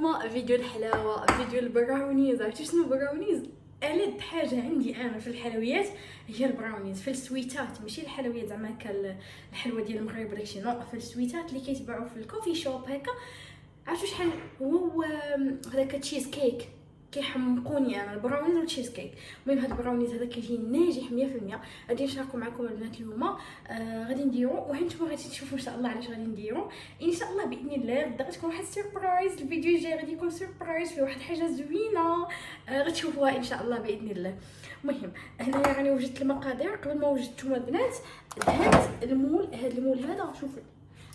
اليوم فيديو الحلاوه، فيديو البراونيز. عرفتوا شنو براونيز؟ ألد حاجه عندي انا في الحلويات هي البراونيز. في السويتات، ماشي الحلويات زعما هكا الحلوه ديال المغرب ولا شي نوع، في السويتات اللي كيتباعوا في الكوفي شوب هكا. عرفتوا شحال هو هذاك تشيز كيك؟ كيحمقوني انا البراونيز والتشيز كيك. المهم هاد البراونيز هذا كيجي ناجح 100%. غادي نشاركو معكم البنات اليوم. غادي نديرو، وهانتوما غادي تشوفوا ان شاء الله علاش غادي نديرو ان شاء الله باذن الله. غدا غتكون واحد سيربرايز، الفيديو الجاي غادي يكون سيربرايز فيه واحد حاجه زوينه غتشوفوها ان شاء الله باذن الله. المهم هنايا راني وجدت المقادير. قبل ما وجدتهم البنات، هاد المول هذا شوفوا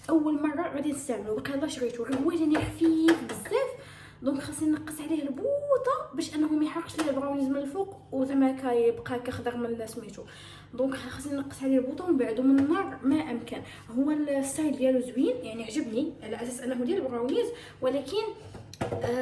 اول مره غادي نستعملو، بقى الله شريته غير هو جاني خفيف بزاف، دونك خاصني نقص عليه البوطه باش انه ما يحرقش ليا البراونيز من الفوق وزعما كيبقى كخضر من سميتو. دونك خاصني نقص عليه البوطه ونبعدو من النار ما امكن. هو الستايل ديالو زوين يعني عجبني على اساس انه ديال البراونيز، ولكن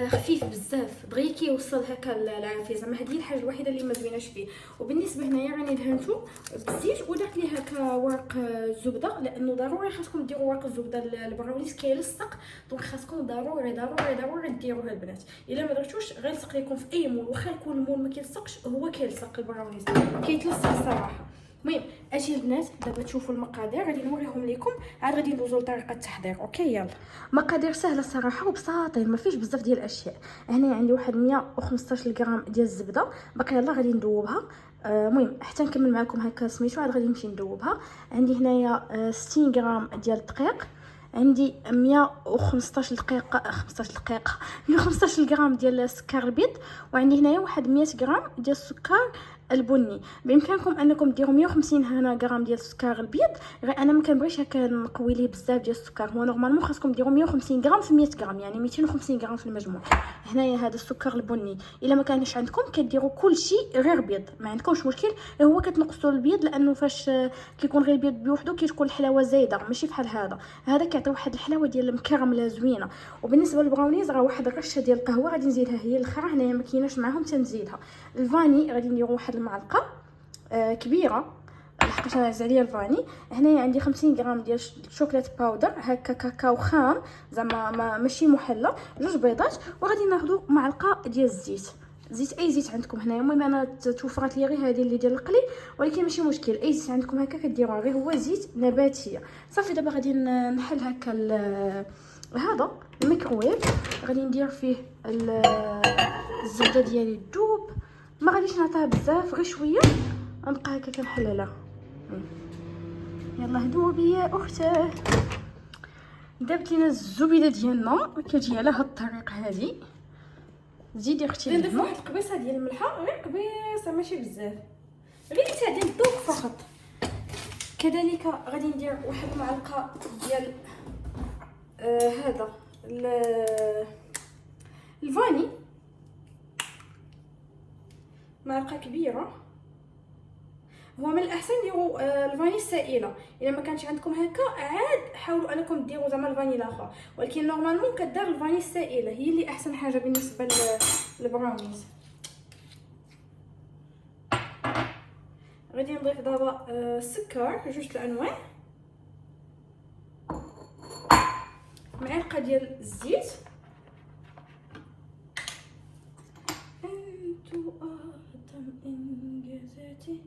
خفيف بزاف دغيا كيوصل هكا العافيه. زعما هذه الحاجه الوحيده اللي ما زويناش فيه. وبالنسبه هنايا راني دهنتو بالزيت ودرت ليه هكا ورق الزبده، لانه ضروري خاصكم ديروا ورق الزبده. البراونيز كيلصق، دونك خاصكم ضروري ضروري ضروري ديروها البنات. الا ما درتوش غيلصق لكم في اي مول، واخا يكون المول ما كيلصقش هو كيلصق البراونيز، كيتلصق الصراحه. المهم اجي البنات دابا تشوفوا المقادير، غادي نوريهم لكم، عاد غادي ندوزو لطريقه التحضير. اوكي يلا. مقادير سهله الصراحه وبساطين، ما فيش بزاف ديال الاشياء. هنا عندي واحد 115 غرام ديال الزبده، باقي يلا غادي ندوبها. المهم حتى نكمل معكم هكا سميتو، عاد غادي نمشي ندوبها. عندي هنايا 60 غرام ديال الدقيق، عندي 115 دقيقه 115 غرام ديال السكر البيض، وعندي هنايا واحد 100 غرام ديال السكر البني. بامكانكم انكم ديروا 150 هنا غرام ديال السكر البيض، غير انا ما كنبغيش هكا نقوي ليه بزاف ديال السكر. هو نورمالمون خاصكم ديروا 150 غرام في 100 غرام، يعني 250 غرام في المجموع. هنايا هذا السكر البني الا ما كانش عندكم كديروا كلشي غير بيض، ما عندكمش مشكل. هو كتنقصوا البيض لانه فاش كيكون غير البيض بوحدو كتكون الحلاوه زايده، ماشي بحال هذا كيعطي واحد الحلاوه ديال المكرمله زوينه. وبالنسبه للبراونيز راه واحد الرشه ديال القهوه غادي نزيدها، هي الاخرى هنايا ما كايناش معاهم تنزيدها. الفاني غادي نديروا واحد المعلقه كبيره لحقاش انا عز عليا الفاني. هنايا عندي 50 غرام ديال الشوكولات باودر هكا كاكاو خام، زعما ماشي محلى، 2 بيضات. وغادي ناخذ معلقه ديال زيت اي زيت عندكم هنايا. المهم انا توفرت لي غير هذه اللي ديال القلي، ولكن ماشي مشكل اي زيت عندكم هكا كديروها، غير هو زيت نباتيه صافي. دابا غادي نحل هكا هذا الميكروويف، غادي ندير فيه الزبده ديالي تذوب، ما غاديش نعطيها بزاف غير شويه، نبقى هكا كنحللها. يلا هدوبي يا اختاه. دابت لينا الزبيده ديالنا كتجي على هاد الطريقه هذه. زيدي اختي ندير واحد القبيصه ديال الملحه، غير قبيصه ماشي بزاف، غير تاع ديال الذوق فقط. كذلك غادي ندير واحد المعلقه ديال هذا الفاني، معلقه كبيره. هو من الاحسن ديروا الفاني السائله، الا ما كانش عندكم هكا عاد حاولوا انكم ديروا زعما الفاني الاخر، ولكن نورمالمون كدار الفاني السائله هي اللي احسن حاجه بالنسبه للبراونيز. غادي نضيف دابا السكر 2 الانواع، معلقه ديال الزيت. انتو اهتم انجازاتي،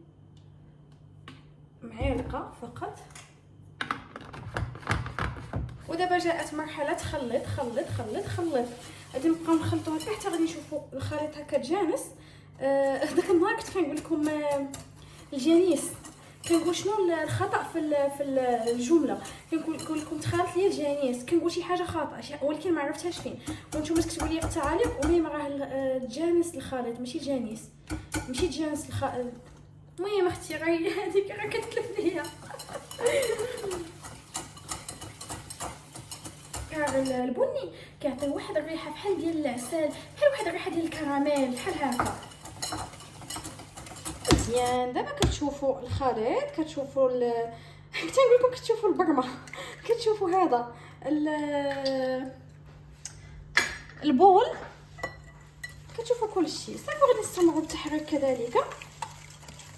معلقه فقط. ودابا جاءت مرحله خلط خلط خلط خلط. غادي نبقاو نخلطوها حتى غادي نشوفوا الخليط هكا تجانس. داك النهار كنت كنقول لكم الجانيس، كنقول شنو الخطا في الجمله، كنقول لكم تخالط ليا الجانيس، كنقول شي حاجه خاطئه ولكن ما عرفتهاش فين. وانتم تكتبوا لي في التعاليق المهم راه تجانس الخليط ماشي جانيس، ماشي تجانس الخليط. المهم اختي غير هذيك راه كتلف ليا. البني كيعطي واحد الريحه بحال ديال العسل، بحال واحد الريحه ديال الكراميل، بحال هكا مزيان. دابا كتشوفوا الخليط، كتشوفوا حتى نقول لكم كتشوفوا البرمه، كتشوفوا هذا البول، كتشوفوا كل شيء صافي. غادي نستمروا بالتحريك كذلك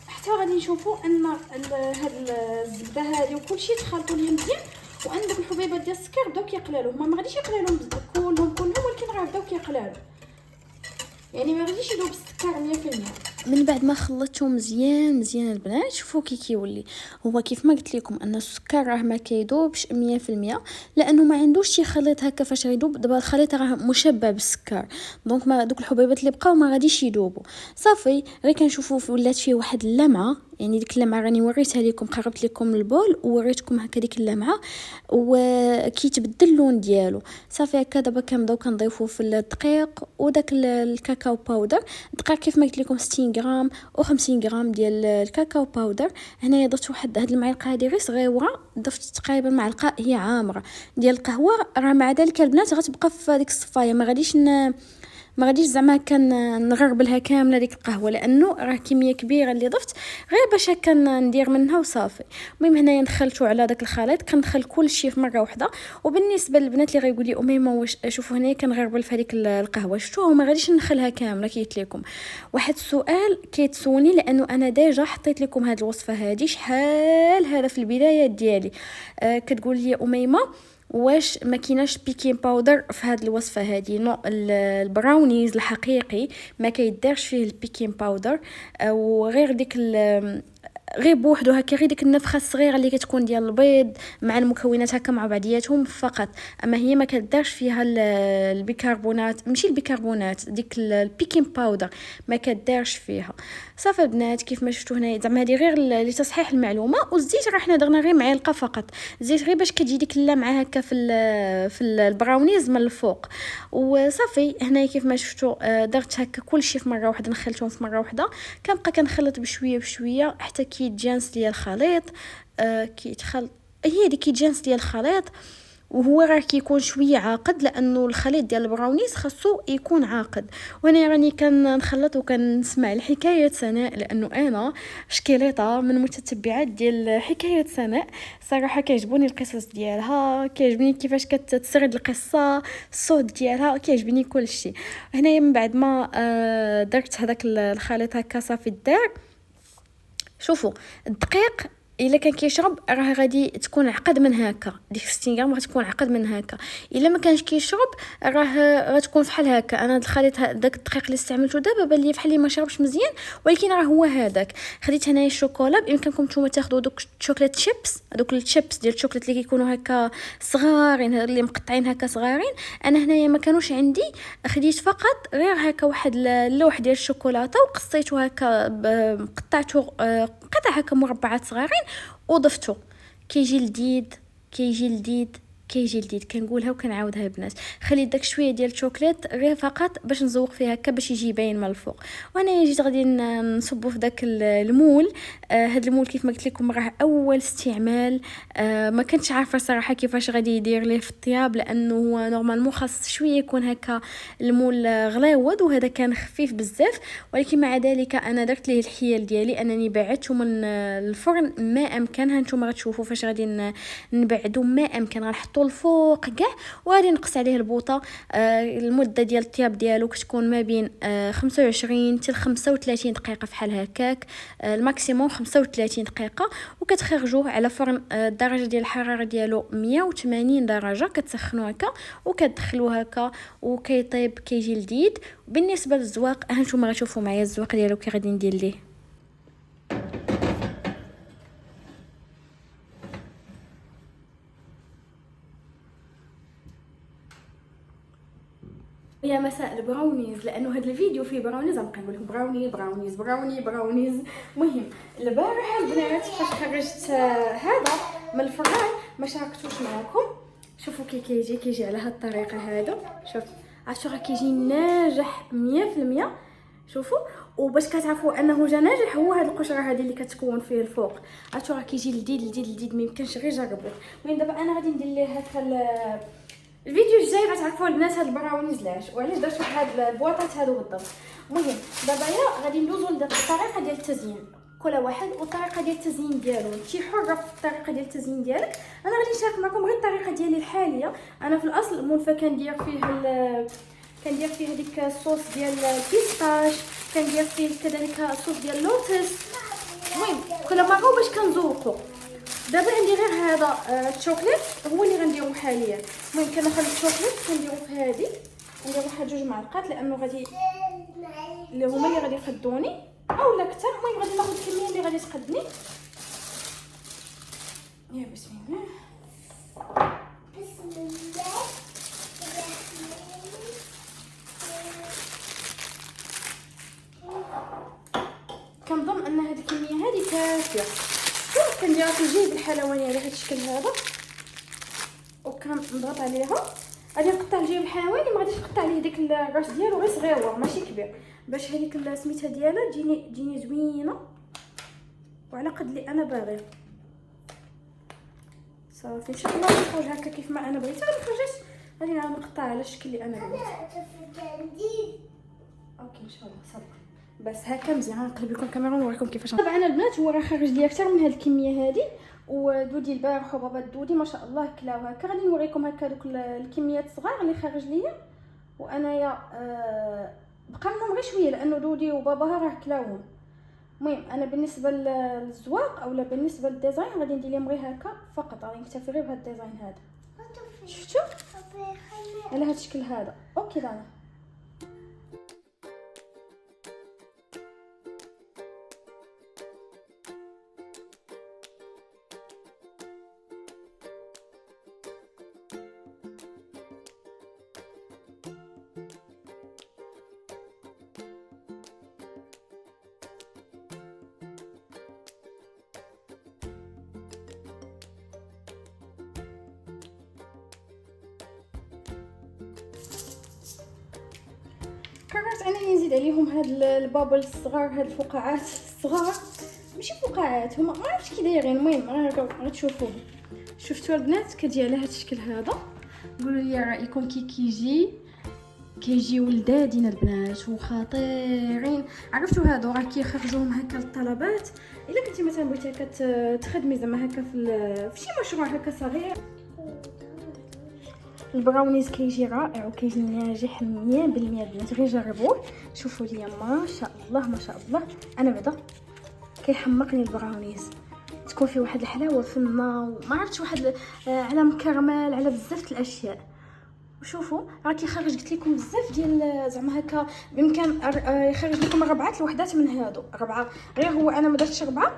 حتى غادي نشوفوا ان هاد الزبده هذه وكل شيء تخلطوا ليا مزيان، وان داك الحبيبات ديال السكر بداو كيقلالوا. هما ما غاديش يقلالوا كلهم ولكن راه بداو كيقلالوا. يقلالو، يعني ما غاديش يذوب السكر 100%. من بعد ما خلطته مزيان مزيان البنات، شوفوا كي كيولي. هو كيف ما قلت لكم ان السكر راه ما كيذوبش 100%، لانه ما عندوش شي خليط هكا فاش يذوب. دابا الخليط راه مشبع بالسكر، دونك ما دوك الحبيبات اللي بقاو ما غاديش يذوبوا. صافي غير كنشوفوا ولات فيه واحد اللمعه، يعني ديك اللمعه راني وريتها لكم، قربت لكم البول ووريتكم هكا ديك اللمعه وكيتبدل اللون ديالو. صافي هكا دابا كنبداو كنضيفوا في الدقيق وداك الكاكاو باودر. الدقيق كيف ما قلت لكم 60 غرام و50 غرام ديال الكاكاو باودر. هنايا درت واحد هاد المعلقه هذه غير صغيره، ضفت تقريبا معلقه هي عامره ديال القهوه. راه مع ذلك البنات غتبقى في ديك الصفايه، ما غاديش زعما نغربلها كامله ديك القهوه، لانه راه كميه كبيره اللي ضفت غير باش هكا ندير منها وصافي. المهم هنايا دخلته على داك الخليط، كندخل كل شيء في مره واحده. وبالنسبه للبنات اللي غيقول لي اميمه واش شوفوا هنايا كنغربل في هذيك القهوه، شفتوها وما غاديش ندخلها كامله. كيت لكم واحد السؤال كيتسوني، لانه انا ديجا حطيت لكم هذه الوصفه هذه شحال هذا في البدايه ديالي. كتقول لي اميمه واش ما كايناش بيكين باودر في هذه الوصفه هذه؟ نو، البراونيز الحقيقي ما كيديرش فيه البيكين باودر، وغير ديك غير بوحدو هكا، غير ديك النفخه الصغيره اللي كتكون ديال البيض مع المكونات هكا مع بعضياتهم فقط. اما هي ما كدارش فيها البيكربونات، ماشي البيكربونات، ديك البيكين باودر ما كدارش فيها. صافي البنات كيف ما شفتوا هنا، زعما هذه غير لتصحيح المعلومه. والزيت راه حنا درنا غير معلقه فقط زيت، غير باش كتجي ديك اللمعه هكا في البراونيز من الفوق. وصافي هنا كيف ما شفتوا درت هكا كلشي في مره واحده، نخلتهم في مره واحده. كنبقى كنخلط بشويه بشويه حتى كيتجانس ديال الخليط. كيتخلط هي ديك كيتجانس ديال الخليط، وهو راه كيكون شويه عاقد، لانه الخليط ديال البراونيز خاصو يكون عاقد. وانا راني كنخلط وكنسمع الحكايه سناء، لانه انا شكيليطه من متتبعات ديال حكايه سناء. صراحه كيعجبوني القصص ديالها، كيعجبني كيفاش كتسرد القصه، الصوت ديالها كيعجبني كل شيء. هنايا من بعد ما درت هذاك الخليط هكا صافي الدار. شوفوا الدقيق الا كان كيشرب راه غادي تكون عقد من هكا، ديك 60 غرام غتكون عقد من هكا. الا ما كانش كيشرب راه غتكون فحال هكا. انا الخليط داك الدقيق اللي استعملته دابا بان لي بحال اللي ما شربش مزيان، ولكن راه هو هذاك. خديت هنايا الشوكولا، بامكانكم نتوما تاخذوا دوك الشوكولات شيبس، دوك الشيبس ديال الشوكولات اللي كيكونوا هكا صغارين، اللي مقطعين هكا صغارين. انا هنايا ما كانوش عندي، خديت فقط غير هكا واحد اللوح ديال الشوكولاته وقصيته هكا، قطعته قطع هكا مربعات صغارين وضفته. كيجي لذيذ كيجي لذيذ كيجي لذيذ. كنقولها وكنعاودها البنات، خليت داك شويه ديال الشوكولات غير فقط باش نزوق فيه هكا باش يجي باين من الفوق. وانا جيت غادي نصبو في داك المول. هاد المول كيف ما قلت لكم راه اول استعمال. ما كنتش عارفه صراحه كيفاش غادي يدير ليه في الطياب، لانه هو نورمالمون خاص شويه يكون هكا المول غليظ، وهذا كان خفيف بزاف. ولكن مع ذلك انا درت ليه الحيل ديالي، انني بعدته من الفرن ما امكن. ها نتوما غتشوفوا فاش غادي نبعدو ما امكن، غنحطو الفوق كاع وغادي نقص عليه البوطه. المده ديال الطياب ديالو كتكون ما بين 25 حتى 35 دقيقه فحال هكاك، الماكسيموم 35 دقيقه. وكتخرجوه على فرن الدرجه ديال الحراره ديالو 180 درجه، كتسخنوه هكا وكتدخلوه هكا وكيطيب كيجي لذيذ. بالنسبه للزواق ها نتوما غتشوفوا معايا الزواق ديالو كي غادي ندير ليه. يا مساء البراونيز، لانه هذا الفيديو فيه براونيز، غنبقى نقول لكم براونيز. المهم البارح البنات فاش خرجت هذا من الفران ما شاركتوش معكم. شوفوا كيجي على هاد الطريقه هذا. شوف عرفتوا راه كيجي ناجح 100%. شوفوا، وباش كتعرفوا انه جا ناجح هو هاد القشره هذه اللي كتكون فيه الفوق. عرفتوا راه كيجي لذيذ ما يمكنش غير جربوه. المهم دابا انا غادي ندير ليه هكا الفيديو الجاي غتعرفوا البنات هاد البراونيز لاش وعلاش درت هاد البواطات هادو بالضبط. المهم دابا غادي ندوزو للطريقه ديال التزيين، كل واحد والطريقه ديال التزيين ديالو. انت حره في الطريقه ديال التزيين ديالك. انا غادي نشارك معكم غير الطريقه ديالي الحاليه. انا في الاصل المولفه كندير فيه هذيك الصوص ديال البيستاش، كندير فيه كذلك الصوص ديال اللوتس. المهم كل مره باش كنذوقوا. دابا عندي غير هذا الشوكليت هو اللي غنديرو حاليا. المهم كناخذ الشوكليت كنديرو في هذه ندير واحد 2 معلقات لانه غادي اللي هما اللي غادي يقدوني اولا كثر. المهم غادي ناخذ الكميه اللي غادي تقدني. يا بسم الله بسم الله. كنظن ان هذه الكميه هذه كافيه. شوف كنديرها في الجيب الحلواني على هذا الشكل هذا وكنضغط عليها. غادي نقطع الجيب الحلواني، ما غاديش نقطع عليه داك الراس ديالو غير صغيور ماشي كبير، باش هذيك سميتها ديالها تجيني زوينه وعلى قد اللي انا باغي. صافي ان شاء الله تخرج هكا كيف ما انا بغيت. غادي خرجت غادي نعاود نقطع على الشكل اللي انا بغيت. اوكي ان شاء الله صافي. بس هكا مزيان. غنقلب لكم الكاميرا ونوريكم كيفاش. طبعا البنات هو راه خارج ليا اكثر من هذه الكميه هذه، ودودي البارح وبابا دودي ما شاء الله كلاو هكا. غادي نوريكم هكا دوك الكميات الصغار اللي خارج ليا، وانايا بقى منهم غير شويه لانه دودي وباباها راه كلاوهم. المهم انا بالنسبه للزواق اولا بالنسبه للديزاين غادي ندير لهم غير هكا فقط. غادي نكتفي غير بهذا الديزاين هذا. شفتوا على هذا الشكل هذا. اوكي دانا قررت انني نزيد عليهم هاد البابل الصغار، هاد الفقاعات الصغار ماشي فقاعات هما ما عرفتش كي دايرين. المهم غتشوفوهم. شفتوا البنات كتجي على هاد الشكل هذا. قولوا لي رايكم كيجي ولدادين البنات وخطيرين. عرفتوا هادو راه كيخرجوهم هكا للطلبات. الا كنتي مثلا بغيتي هكا تخدمي زعما هكا في شي مشروع هكا صغير. البراونيز كيجي رائع وكيجي ناجح 100% البنات. غير جربوه شوفوا لي ما شاء الله ما شاء الله. انا بعدا كيحمقني البراونيز، تكون فيه واحد الحلاوه فنه وما عرفتش واحد على مكرمل على بزاف الاشياء. وشوفوا راه كيخرج قلت لكم بزاف ديال زعما هكا بامكان يخرج لكم 4 الوحدات من هادو 4. غير هو انا ما درتش 4.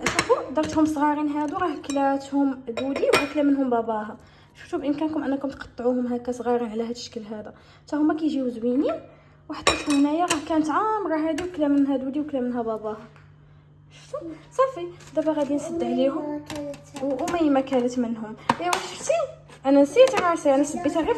شوفوا درتهم صغارين هادو راه كلاتهم دودي واكله منهم باباها. شفتوا بامكانكم انكم تقطعوهم هكا صغارين على هذا الشكل هذا حتى هما كيجيو زوينين. وحطيتهم هنايا راه كانت عامره هادو كلا منها دودي وكلا منها باباها. شفتوا صافي دابا غادي نسد عليهم وميمه كانت منهم. ايوا شفتي انا نسيت راسي انا سبيتها غير